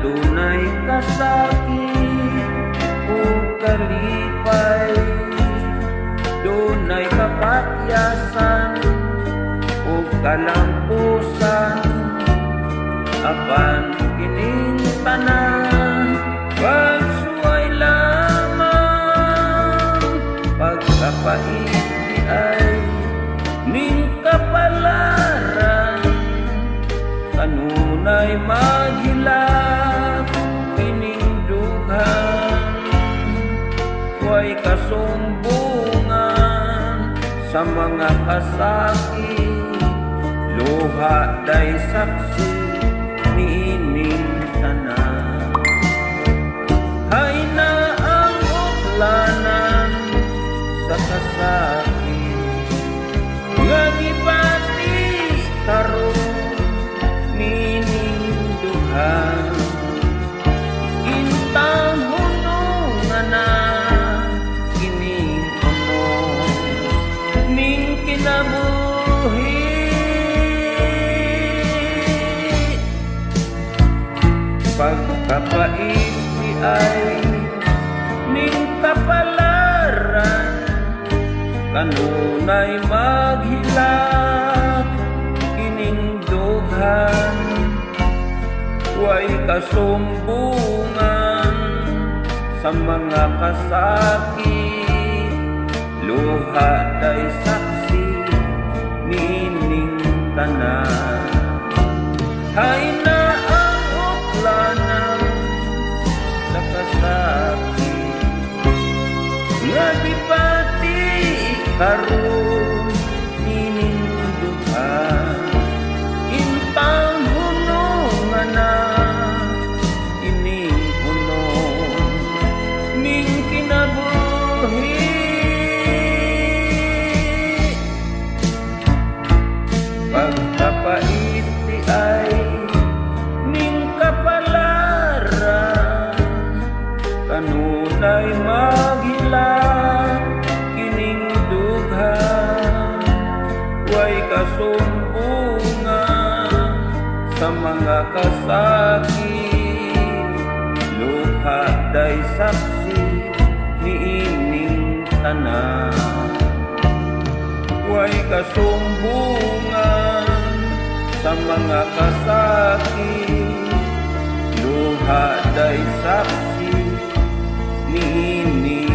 adunay kasakit o kalipay, dunay kapatyasan o kalampusan, apan kining tanan pagsuway lamang, pagkapaiti ay ning kapalaran, kanunay maghilak kining dughan, way kasumbungan sa mga kasakit, luha day saksi niining tanan. Hay na ang uklanan sa kasakit, nga gibati karon nining duhan, intang hunungan na kining unos ning kinabuhi. Pagkapaiti ay ning kapalaran, kanunay maghilak kining dughan, way kasumbungan sa mga kasakit, luha day saksi nining tanan. Hay na ang uklanan sa kasakit, nga dipati karon nining dughan, intang hunungan na ining unon ning kinabuhi. Pagkapaiti ay ning kapalaran, kanunay maghilak kining dughan, way kasumbungan sa mga kasakit, luha day saksi niining tanan. Way kasumbungan sa mga kasakit, luha day saksi niining